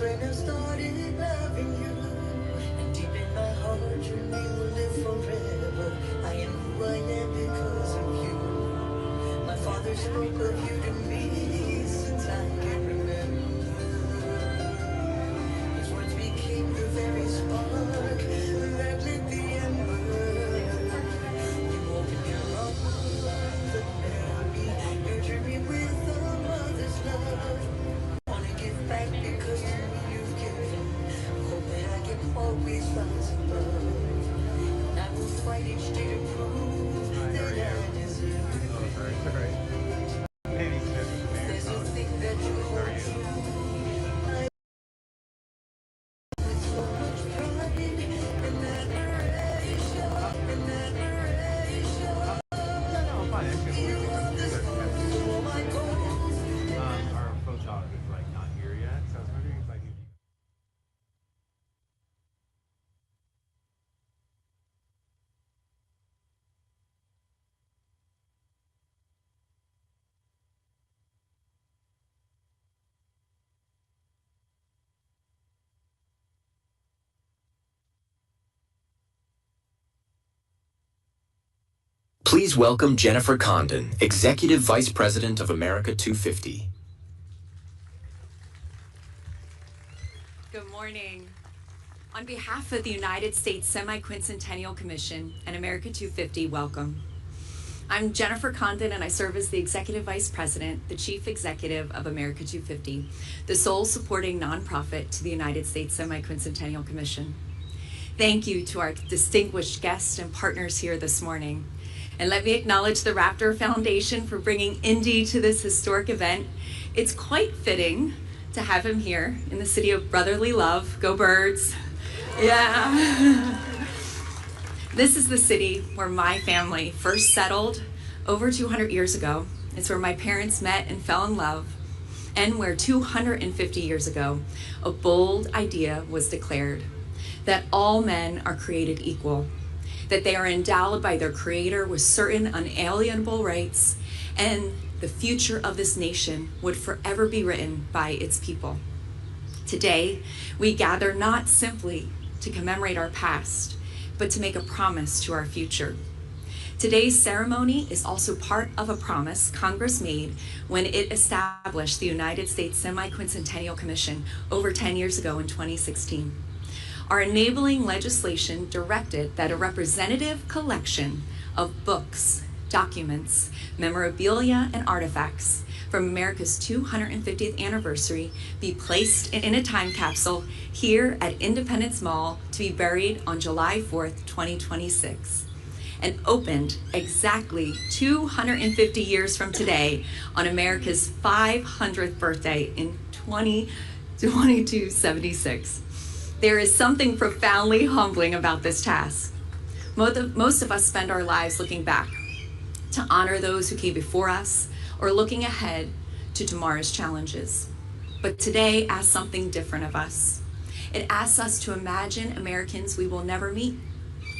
when I started loving you. And deep in my heart, your name will live forever. I am who I am because of you. My father spoke of you to me since I can remember. His words became the very spark that lit the ember. You opened your arms and held me, nurtured me with a mother's love. Wanna give back because to me you've given. Hope that I can always rise above. And I will fight each day to prove that I deserve it. There's a thing that you hold true. With so much pride and admiration, and admiration. You are the source of all my goals. Our photog is like not here yet, so I was wondering if I could. Please welcome Jennifer Condon, Executive Vice President of America 250. Good morning. On behalf of the United States Semiquincentennial Commission and America 250, welcome. I'm Jennifer Condon, and I serve as the Executive Vice President, the Chief Executive of America 250, the sole supporting nonprofit to the United States Semiquincentennial Commission. Thank you to our distinguished guests and partners here this morning. And let me acknowledge the Raptor Foundation for bringing Indy to this historic event. It's quite fitting to have him here in the city of brotherly love. Go Birds. Yeah. This is the city where my family first settled over 200 years ago. It's where my parents met and fell in love, and where 250 years ago, a bold idea was declared that all men are created equal, that they are endowed by their Creator with certain unalienable rights, and the future of this nation would forever be written by its people. Today, we gather not simply to commemorate our past, but to make a promise to our future. Today's ceremony is also part of a promise Congress made when it established the United States Semiquincentennial Commission over 10 years ago in 2016. Our enabling legislation directed that a representative collection of books, documents, memorabilia, and artifacts from America's 250th anniversary be placed in a time capsule here at Independence Mall to be buried on July 4th, 2026, and opened exactly 250 years from today on America's 500th birthday in 2276. There is something profoundly humbling about this task. Most of us spend our lives looking back to honor those who came before us, or looking ahead to tomorrow's challenges. But today asks something different of us. It asks us to imagine Americans we will never meet,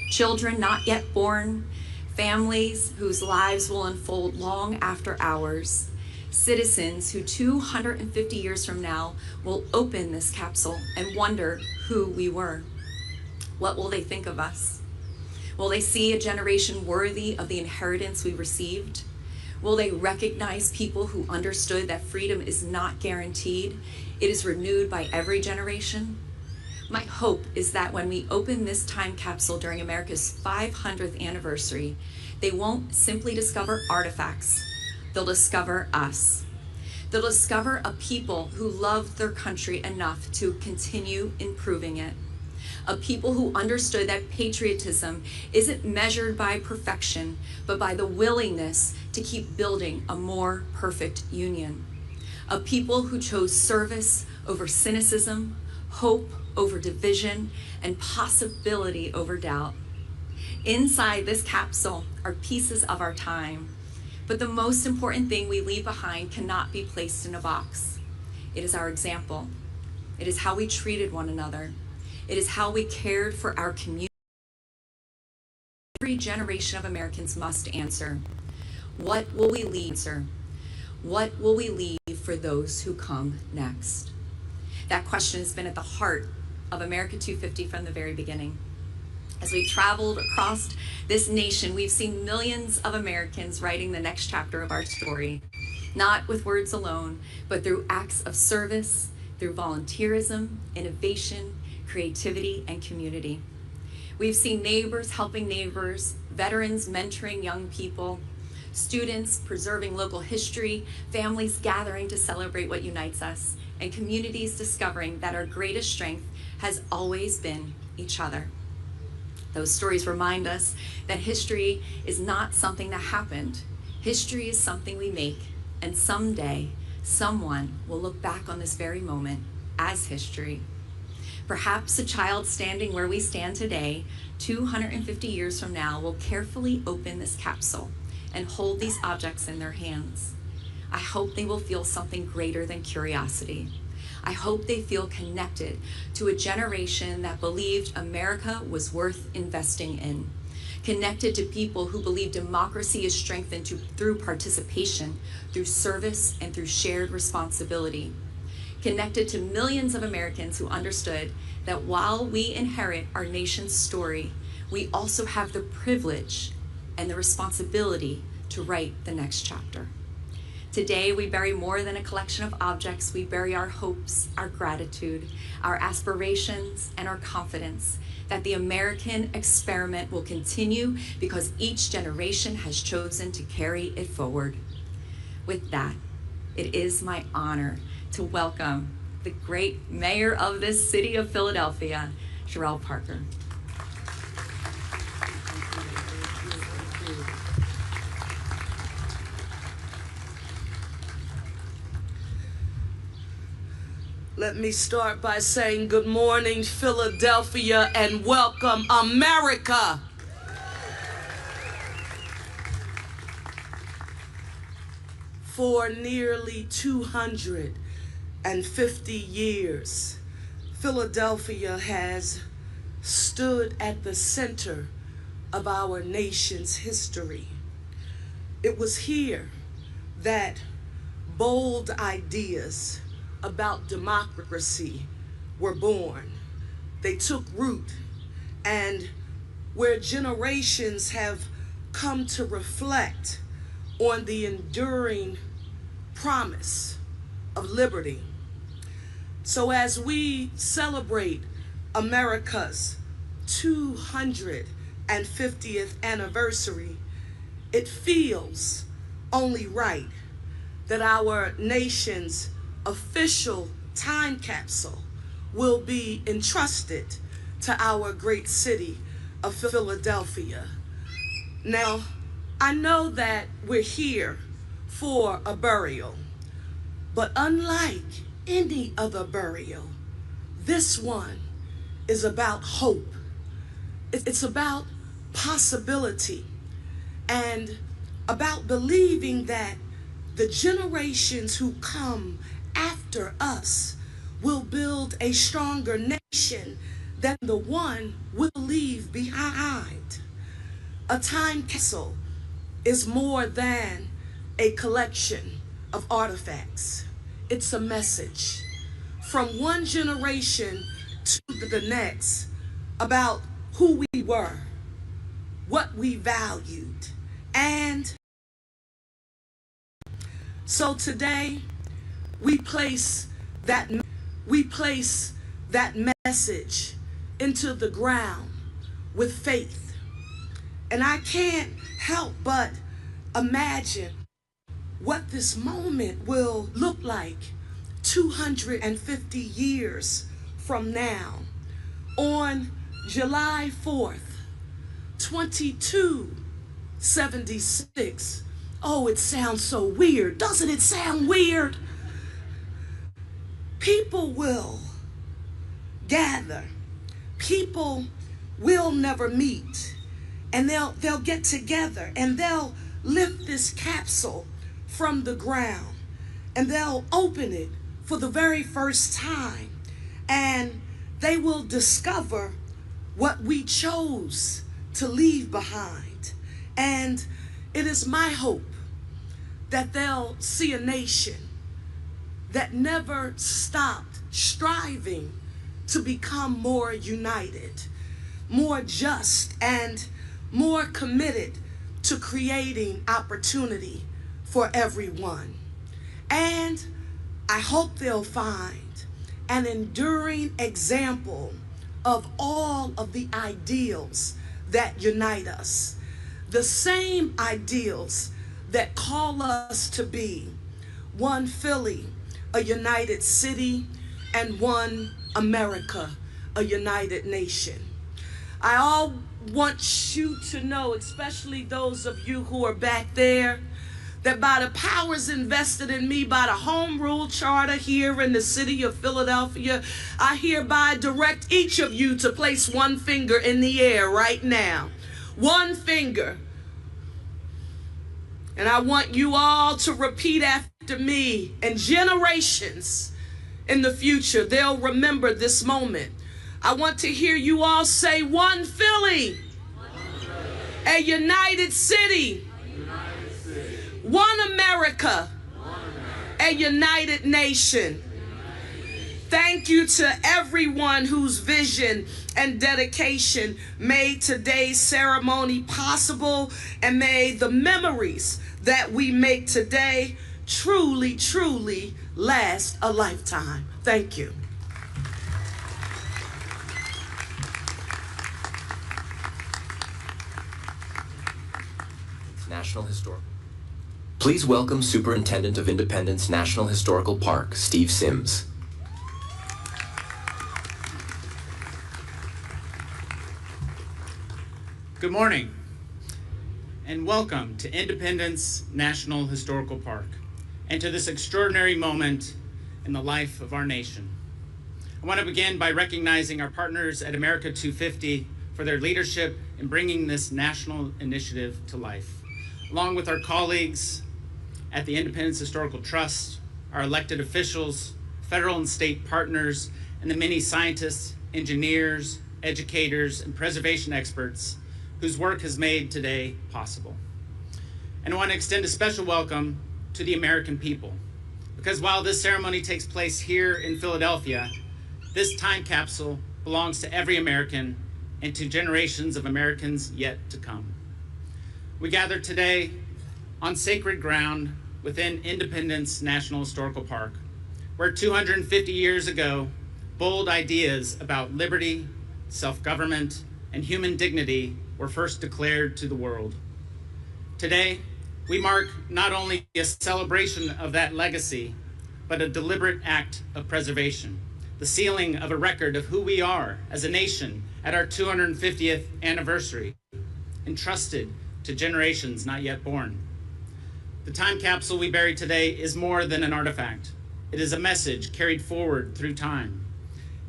children not yet born, families whose lives will unfold long after ours, citizens who 250 years from now will open this capsule and wonder who we were. What will they think of us? Will they see a generation worthy of the inheritance we received? Will they recognize people who understood that freedom is not guaranteed? It is renewed by every generation. My hope is that when we open this time capsule during America's 500th anniversary, they won't simply discover artifacts. They'll discover us. They'll discover a people who loved their country enough to continue improving it. A people who understood that patriotism isn't measured by perfection, but by the willingness to keep building a more perfect union. A people who chose service over cynicism, hope over division, and possibility over doubt. Inside this capsule are pieces of our time, but the most important thing we leave behind cannot be placed in a box. It is our example. It is how we treated one another. It is how we cared for our community. Every generation of Americans must answer, what will we leave, sir? What will we leave for those who come next? That question has been at the heart of America 250 from the very beginning. As we've traveled across this nation, we've seen millions of Americans writing the next chapter of our story, not with words alone, but through acts of service, through volunteerism, innovation, creativity, and community. We've seen neighbors helping neighbors, veterans mentoring young people, students preserving local history, families gathering to celebrate what unites us, and communities discovering that our greatest strength has always been each other. Those stories remind us that history is not something that happened. History is something we make, and someday, someone will look back on this very moment as history. Perhaps a child standing where we stand today, 250 years from now, will carefully open this capsule and hold these objects in their hands. I hope they will feel something greater than curiosity. I hope they feel connected to a generation that believed America was worth investing in, connected to people who believe democracy is strengthened through participation, through service, and through shared responsibility, connected to millions of Americans who understood that while we inherit our nation's story, we also have the privilege and the responsibility to write the next chapter. Today, we bury more than a collection of objects. We bury our hopes, our gratitude, our aspirations, and our confidence that the American experiment will continue because each generation has chosen to carry it forward. With that, it is my honor to welcome the great mayor of this city of Philadelphia, Sherelle Parker. Let me start by saying good morning, Philadelphia, and welcome, America. For nearly 250 years, Philadelphia has stood at the center of our nation's history. It was here that bold ideas about democracy were born. They took root, and where generations have come to reflect on the enduring promise of liberty. So as we celebrate America's 250th anniversary, it feels only right that our nation's official time capsule will be entrusted to our great city of Philadelphia. Now, I know that we're here for a burial, but unlike any other burial, this one is about hope. It's about possibility and about believing that the generations who come after us will build a stronger nation than the one we'll leave behind. A time capsule is more than a collection of artifacts. It's a message from one generation to the next about who we were, what we valued, and so today we place that message into the ground with faith. And I can't help but imagine what this moment will look like 250 years from now. On July 4th, 2276. Oh, it sounds so weird. Doesn't it sound weird? People will gather. People will never meet. And they'll get together and they'll lift this capsule from the ground and they'll open it for the very first time. And they will discover what we chose to leave behind. And it is my hope that they'll see a nation that never stopped striving to become more united, more just, and more committed to creating opportunity for everyone. And I hope they'll find an enduring example of all of the ideals that unite us, the same ideals that call us to be one Philly, a united city, and one America, a united nation. I all want you to know, especially those of you who are back there, that by the powers invested in me by the Home Rule Charter here in the city of Philadelphia, I hereby direct each of you to place one finger in the air right now. One finger. And I want you all to repeat after me, and generations in the future, they'll remember this moment. I want to hear you all say, one Philly, a united city, one America, a united nation. Thank you to everyone whose vision and dedication made today's ceremony possible, and may the memories that we make today truly, truly last a lifetime. Thank you. National Historical. Please welcome Superintendent of Independence National Historical Park, Steve Sims. Good morning, and welcome to Independence National Historical Park, and to this extraordinary moment in the life of our nation. I want to begin by recognizing our partners at America 250 for their leadership in bringing this national initiative to life, along with our colleagues at the Independence Historical Trust, our elected officials, federal and state partners, and the many scientists, engineers, educators, and preservation experts whose work has made today possible. And I want to extend a special welcome to the American people, because while this ceremony takes place here in Philadelphia, this time capsule belongs to every American and to generations of Americans yet to come. We gather today on sacred ground within Independence National Historical Park, where 250 years ago, bold ideas about liberty, self-government, and human dignity were first declared to the world. Today, we mark not only a celebration of that legacy, but a deliberate act of preservation, the sealing of a record of who we are as a nation at our 250th anniversary, entrusted to generations not yet born. The time capsule we bury today is more than an artifact. It is a message carried forward through time.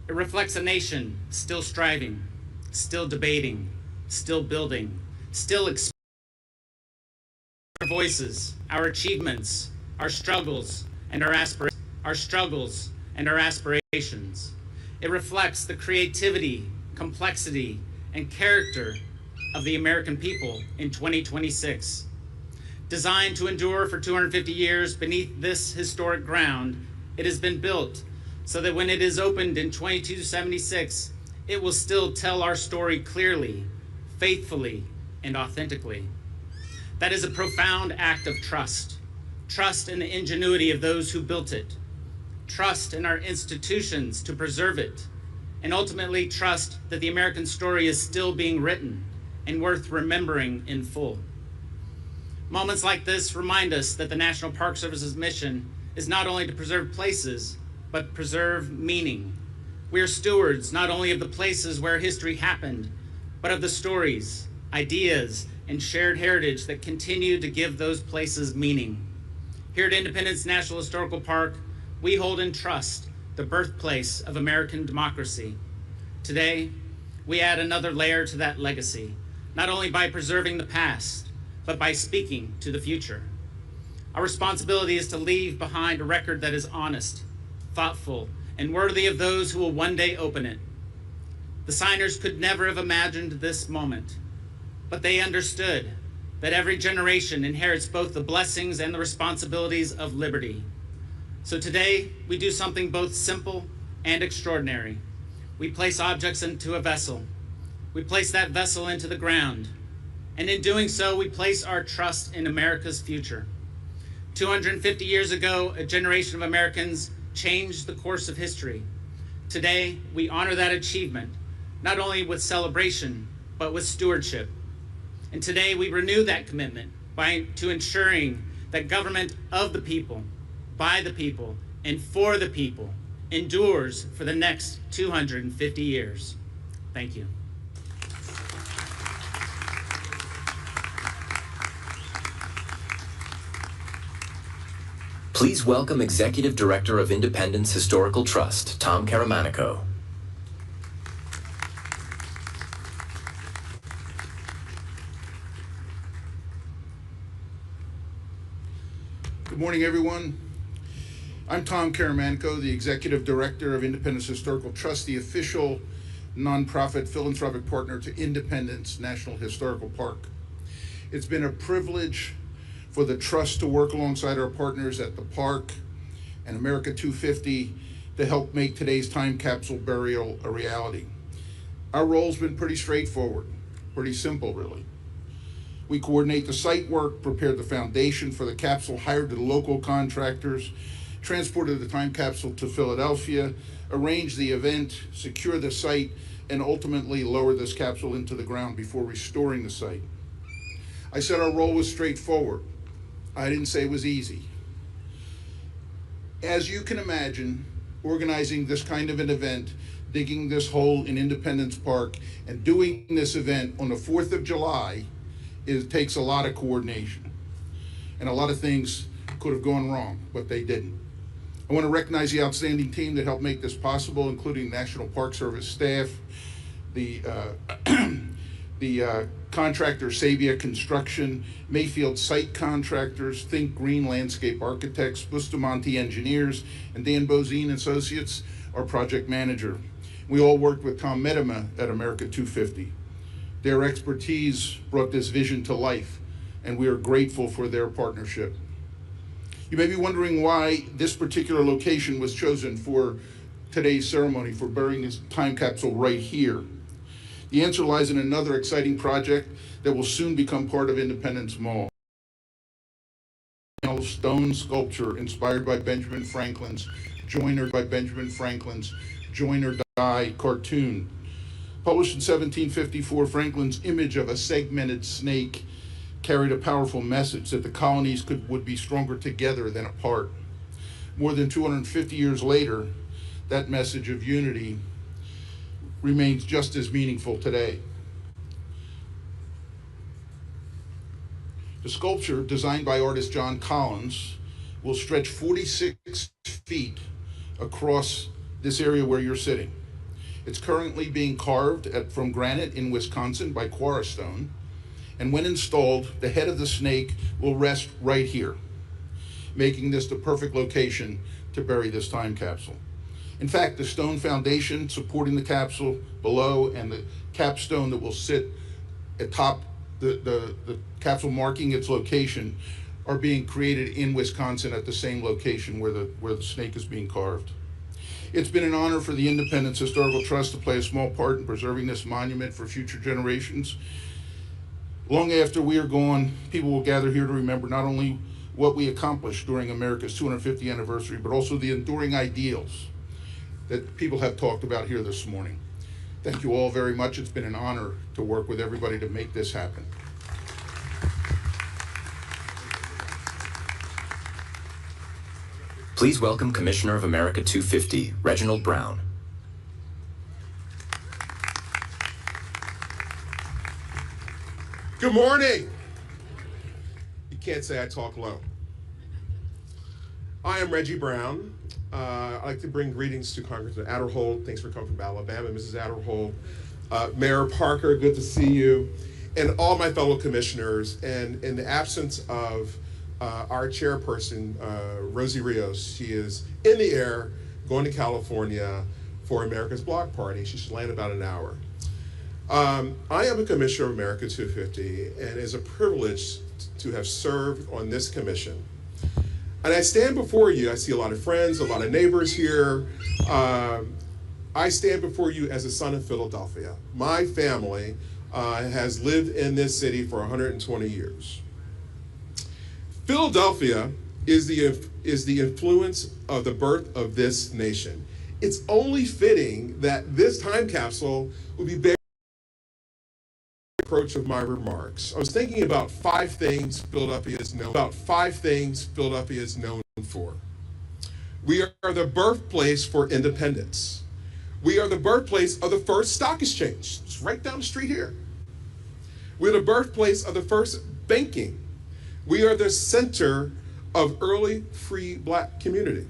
It reflects a nation still striving, still debating, still building, still expressing our voices, our achievements, our struggles, and our aspirations. It reflects the creativity, complexity, and character of the American people in 2026. Designed to endure for 250 years beneath this historic ground, it has been built so that when it is opened in 2276, it will still tell our story clearly, faithfully, and authentically. That is a profound act of trust. Trust in the ingenuity of those who built it. Trust in our institutions to preserve it. And ultimately trust that the American story is still being written and worth remembering in full. Moments like this remind us that the National Park Service's mission is not only to preserve places, but preserve meaning. We are stewards not only of the places where history happened, but of the stories, ideas, and shared heritage that continue to give those places meaning. Here at Independence National Historical Park, we hold in trust the birthplace of American democracy. Today, we add another layer to that legacy, not only by preserving the past, but by speaking to the future. Our responsibility is to leave behind a record that is honest, thoughtful, and worthy of those who will one day open it. The signers could never have imagined this moment, but they understood that every generation inherits both the blessings and the responsibilities of liberty. So today, we do something both simple and extraordinary. We place objects into a vessel. We place that vessel into the ground. And in doing so, we place our trust in America's future. 250 years ago, a generation of Americans changed the course of history. Today, we honor that achievement, not only with celebration, but with stewardship. And today, we renew that commitment to ensuring that government of the people, by the people, and for the people endures for the next 250 years. Thank you. Please welcome Executive Director of Independence Historical Trust, Tom Caramanico. Good morning, everyone. I'm Tom Caramanico, the Executive Director of Independence Historical Trust, the official nonprofit philanthropic partner to Independence National Historical Park. It's been a privilege for the Trust to work alongside our partners at the park and America 250 to help make today's time capsule burial a reality. Our role's been pretty straightforward, pretty simple, really. We coordinate the site work, prepared the foundation for the capsule, hired the local contractors, transported the time capsule to Philadelphia, arranged the event, secured the site, and ultimately lowered this capsule into the ground before restoring the site. I said our role was straightforward. I didn't say it was easy. As you can imagine, organizing this kind of an event, digging this hole in Independence Park, and doing this event on the 4th of July, it takes a lot of coordination. And a lot of things could have gone wrong, but they didn't. I want to recognize the outstanding team that helped make this possible, including National Park Service staff, the contractor Sabia Construction, Mayfield Site Contractors, Think Green Landscape Architects, Bustamante Engineers, and Dan Bozine Associates, our project manager. We all worked with Tom Medema at America 250. Their expertise brought this vision to life, and we are grateful for their partnership. You may be wondering why this particular location was chosen for today's ceremony, for burying this time capsule right here. The answer lies in another exciting project that will soon become part of Independence Mall. A stone sculpture inspired by Benjamin Franklin's Join or Die cartoon. Published in 1754, Franklin's image of a segmented snake carried a powerful message that the colonies would be stronger together than apart. More than 250 years later, that message of unity remains just as meaningful today. The sculpture, designed by artist John Collins, will stretch 46 feet across this area where you're sitting. It's currently being carved from granite in Wisconsin by Quarrystone, and when installed, the head of the snake will rest right here, making this the perfect location to bury this time capsule. In fact, the stone foundation supporting the capsule below and the capstone that will sit atop the capsule marking its location are being created in Wisconsin at the same location where the snake is being carved. It's been an honor for the Independence Historical Trust to play a small part in preserving this monument for future generations. Long after we are gone, people will gather here to remember not only what we accomplished during America's 250th anniversary, but also the enduring ideals that people have talked about here this morning. Thank you all very much. It's been an honor to work with everybody to make this happen. Please welcome Commissioner of America 250, Reginald Brown. Good morning. You can't say I talk low. I am Reggie Brown. I'd like to bring greetings to Congressman Adderhold. Thanks for coming from Alabama, Mrs. Adderhold. Mayor Parker, good to see you. And all my fellow commissioners. And in the absence of our chairperson, Rosie Rios, she is in the air going to California for America's Block Party. She should land about an hour. I am a commissioner of America 250, and it's a privilege to have served on this commission. And I stand before you, I see a lot of friends, a lot of neighbors here. I stand before you as a son of Philadelphia. My family has lived in this city for 120 years. Philadelphia is the influence of the birth of this nation. It's only fitting that this time capsule will be based on the approach of my remarks. I was thinking about five things Philadelphia is known for. We are the birthplace for independence. We are the birthplace of the first stock exchange. It's right down the street here. We're the birthplace of the first banking. We are the center of early free black community.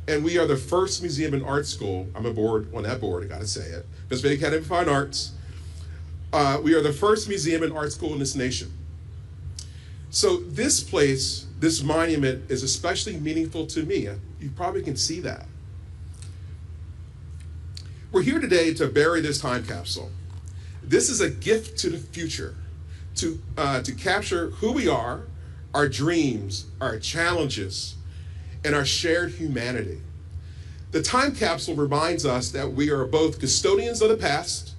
And we are the first museum and art school. I'm on that board, I gotta say it. Pennsylvania Academy of Fine Arts. We are the first museum and art school in this nation. So this place, this monument is especially meaningful to me. You probably can see that. We're here today to bury this time capsule. This is a gift to the future, to capture who we are, our dreams, our challenges, and our shared humanity. The time capsule reminds us that we are both custodians of the past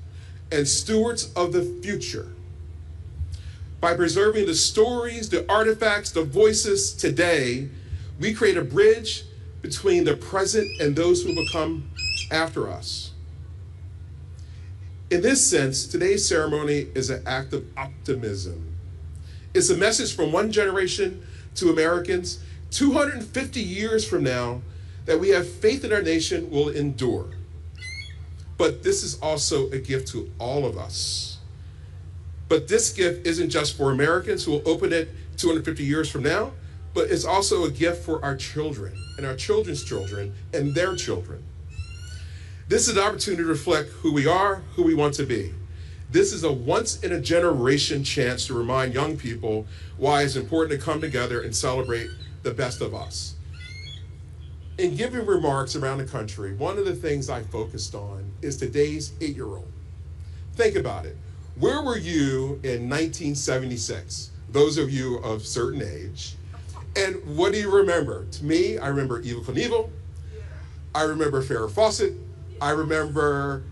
and stewards of the future. By preserving the stories, the artifacts, the voices today, we create a bridge between the present and those who will come after us. In this sense, today's ceremony is an act of optimism. It's a message from one generation to Americans 250 years from now that we have faith in our nation will endure. But this is also a gift to all of us. But this gift isn't just for Americans who will open it 250 years from now, but it's also a gift for our children and our children's children and their children. This is an opportunity to reflect who we are, who we want to be. This is a once-in-a-generation chance to remind young people why it's important to come together and celebrate the best of us. In giving remarks around the country, one of the things I focused on is today's 8-year-old. Think about it. Where were you in 1976? Those of you of certain age. And what do you remember? To me, I remember Evel Knievel. I remember Farrah Fawcett. I remember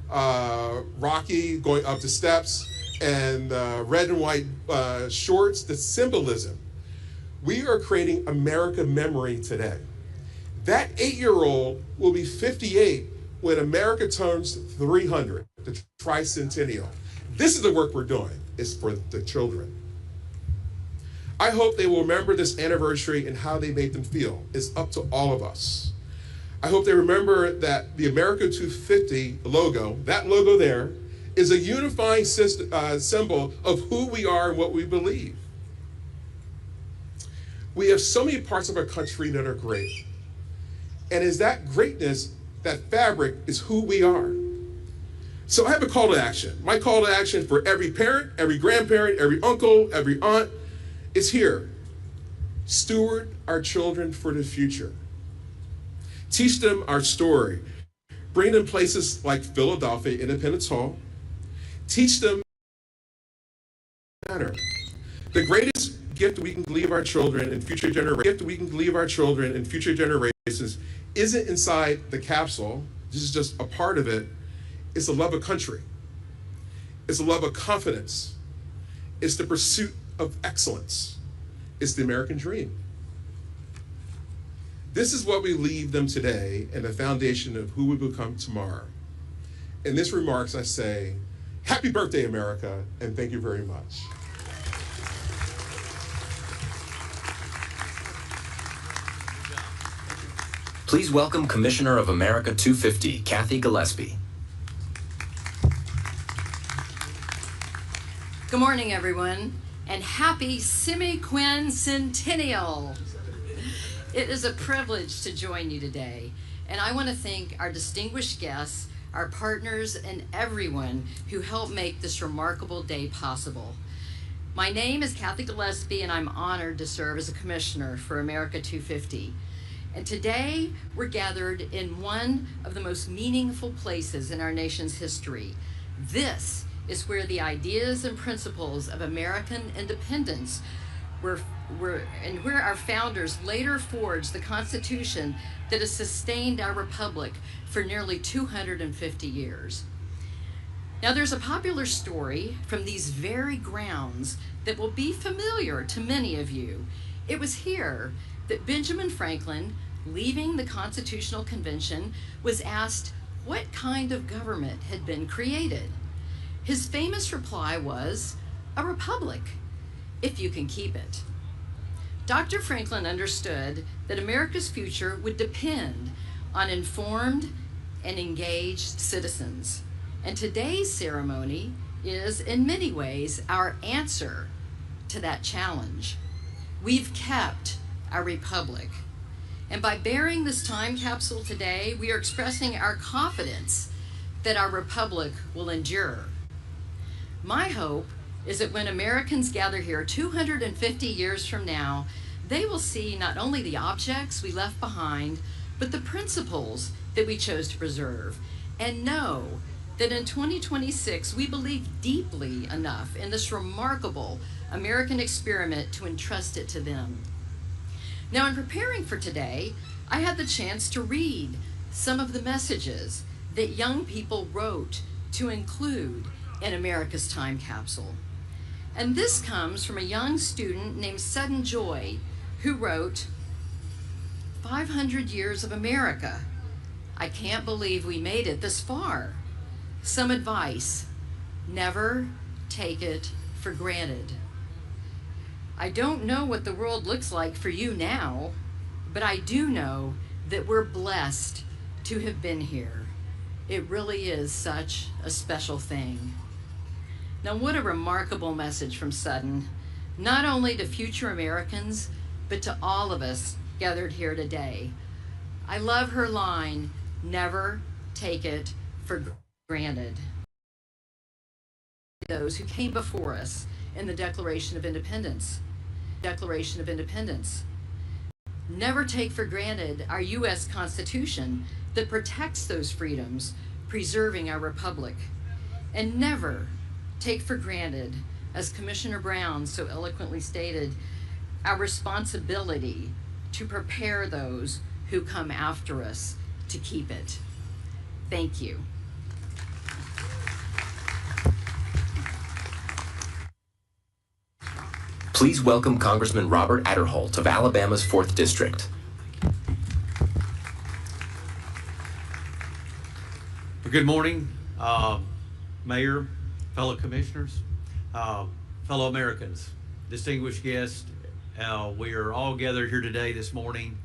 Rocky going up the steps and red and white shorts, the symbolism. We are creating America memory today. That 8-year-old will be 58 when America turns 300, the Tricentennial. This is the work we're doing. It's for the children. I hope they will remember this anniversary and how they made them feel. It's up to all of us. I hope they remember that the America 250 logo, that logo there, is a unifying symbol of who we are and what we believe. We have so many parts of our country that are great. And is that greatness, that fabric, is who we are. So I have a call to action. My call to action for every parent, every grandparent, every uncle, every aunt is here. Steward our children for the future. Teach them our story. Bring them places like Philadelphia Independence Hall. Teach them manner. The greatest gift we can leave our children and future generations isn't inside the capsule. This is just a part of it. It's the love of country. It's the love of confidence. It's the pursuit of excellence. It's the American dream. This is what we leave them today and the foundation of who we become tomorrow. In this remarks, I say, happy birthday, America, and thank you very much. Please welcome Commissioner of America 250, Kathy Gillespie. Good morning, everyone, and happy Semiquincentennial. It is a privilege to join you today, and I want to thank our distinguished guests, our partners, and everyone who helped make this remarkable day possible. My name is Kathy Gillespie, and I'm honored to serve as a commissioner for America 250. And today, we're gathered in one of the most meaningful places in our nation's history. This is where the ideas and principles of American independence where our founders later forged the Constitution that has sustained our republic for nearly 250 years. Now, there's a popular story from these very grounds that will be familiar to many of you. It was here that Benjamin Franklin, leaving the Constitutional Convention, was asked what kind of government had been created. His famous reply was, "A republic, if you can keep it." Dr. Franklin understood that America's future would depend on informed and engaged citizens. And today's ceremony is, in many ways, our answer to that challenge. We've kept our republic. And by bearing this time capsule today, we are expressing our confidence that our republic will endure. My hope is that when Americans gather here 250 years from now, they will see not only the objects we left behind, but the principles that we chose to preserve, and know that in 2026, we believe deeply enough in this remarkable American experiment to entrust it to them. Now, in preparing for today, I had the chance to read some of the messages that young people wrote to include in America's time capsule. And this comes from a young student named Sudden Joy, who wrote, 500 years of America. I can't believe we made it this far. Some advice: never take it for granted. I don't know what the world looks like for you now, but I do know that we're blessed to have been here. It really is such a special thing. Now, what a remarkable message from Sudden, not only to future Americans, but to all of us gathered here today. I love her line, never take it for granted. Those who came before us in the Declaration of Independence. Declaration of Independence. Never take for granted our U.S. Constitution that protects those freedoms, preserving our republic. And never take for granted, as Commissioner Brown so eloquently stated, our responsibility to prepare those who come after us to keep it. Thank you. Please welcome Congressman Robert Adderholt of Alabama's 4th District. Good morning, Mayor, fellow commissioners, fellow Americans, distinguished guests. We are all gathered here today this morning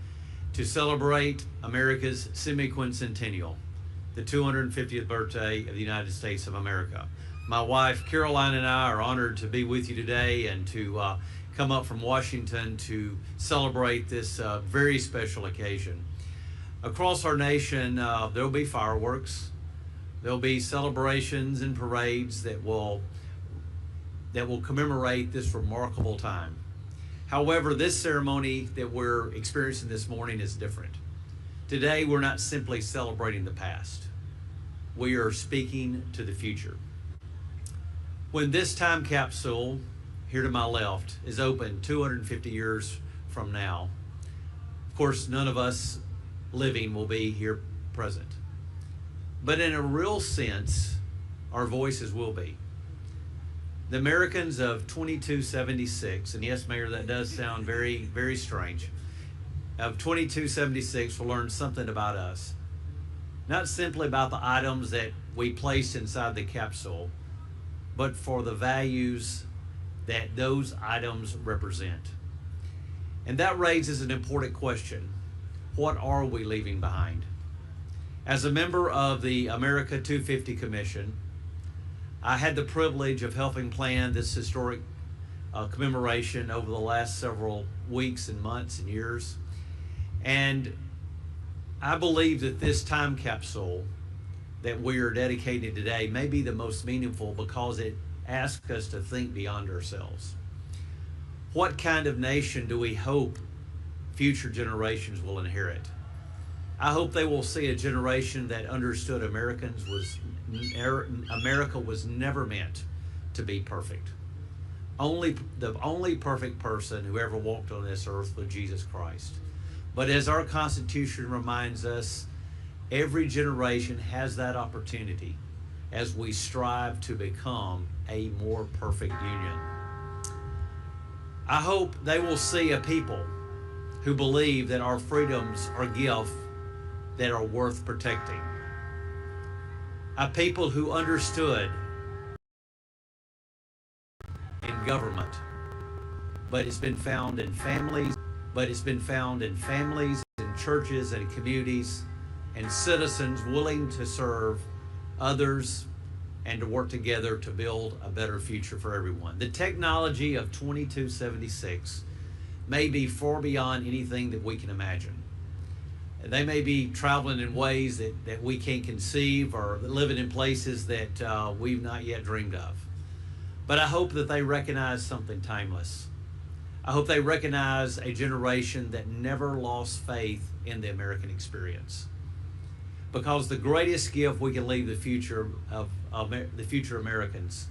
to celebrate America's Semiquincentennial, the 250th birthday of the United States of America. My wife, Caroline, and I are honored to be with you today and to come up from Washington to celebrate this very special occasion. Across our nation, there'll be fireworks. There'll be celebrations and parades that will commemorate this remarkable time. However, this ceremony that we're experiencing this morning is different. Today, we're not simply celebrating the past. We are speaking to the future. When this time capsule, here to my left, is open 250 years from now, of course, none of us living will be here present. But in a real sense, our voices will be. The Americans of 2276, and yes, Mayor, that does sound very, very strange, of 2276 will learn something about us. Not simply about the items that we placed inside the capsule, but for the values that those items represent. And that raises an important question. What are we leaving behind? As a member of the America 250 Commission, I had the privilege of helping plan this historic commemoration over the last several weeks and months and years. And I believe that this time capsule that we are dedicating today may be the most meaningful because it asks us to think beyond ourselves. What kind of nation do we hope future generations will inherit? I hope they will see a generation that understood America was never meant to be perfect. The only perfect person who ever walked on this earth was Jesus Christ. But as our Constitution reminds us, every generation has that opportunity as we strive to become a more perfect union. I hope they will see a people who believe that our freedoms are gifts that are worth protecting. A people who understood in government, but it's been found in families, and churches and communities and citizens willing to serve others and to work together to build a better future for everyone. The technology of 2276 may be far beyond anything that we can imagine. They may be traveling in ways that we can't conceive, or living in places that we've not yet dreamed of. But I hope that they recognize something timeless. I hope they recognize a generation that never lost faith in the American experience. Because the greatest gift we can leave the future Americans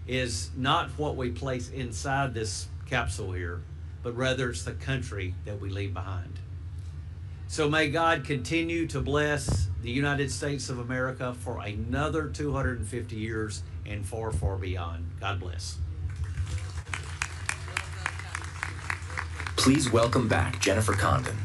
is not what we place inside this capsule here, but rather it's the country that we leave behind. So may God continue to bless the United States of America for another 250 years and far, far beyond. God bless. Please welcome back Jennifer Condon.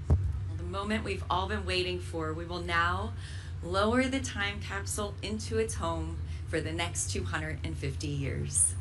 The moment we've all been waiting for, we will now lower the time capsule into its home for the next 250 years.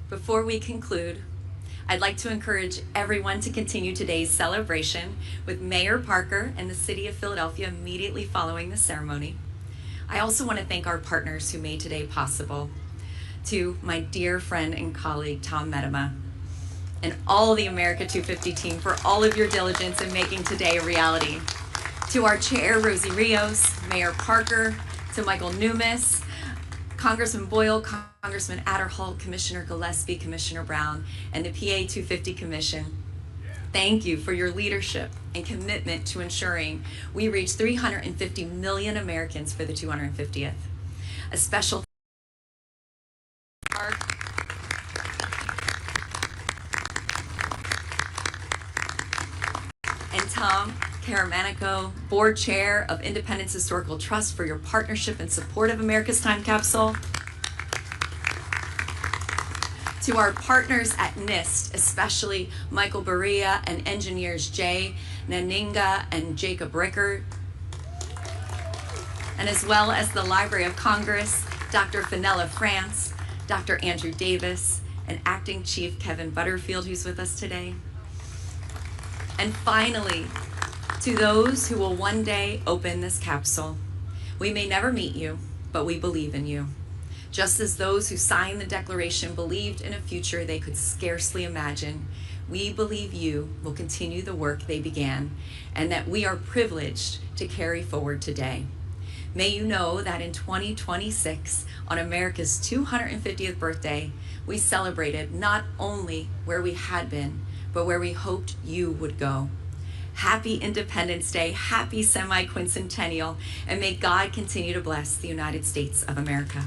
Before we conclude, I'd like to encourage everyone to continue today's celebration with Mayor Parker and the City of Philadelphia immediately following the ceremony. I also want to thank our partners who made today possible. To my dear friend and colleague, Tom Medema, and all the America 250 team for all of your diligence in making today a reality. To our chair, Rosie Rios, Mayor Parker, to Michael Numis, Congressman Boyle, Congressman Adderholt, Commissioner Gillespie, Commissioner Brown, and the PA 250 Commission. Thank you for your leadership and commitment to ensuring we reach 350 million Americans for the 250th. A special and Tom Caramanico, Board Chair of Independence Historical Trust, for your partnership and support of America's Time Capsule. To our partners at NIST, especially Michael Berea and engineers Jay Naninga and Jacob Rickard, and as well as the Library of Congress, Dr. Fenella France, Dr. Andrew Davis, and Acting Chief Kevin Butterfield, who's with us today. And finally, to those who will one day open this capsule, we may never meet you, but we believe in you. Just as those who signed the Declaration believed in a future they could scarcely imagine, we believe you will continue the work they began, and that we are privileged to carry forward today. May you know that in 2026, on America's 250th birthday, we celebrated not only where we had been, but where we hoped you would go. Happy Independence Day, happy Semiquincentennial, and may God continue to bless the United States of America.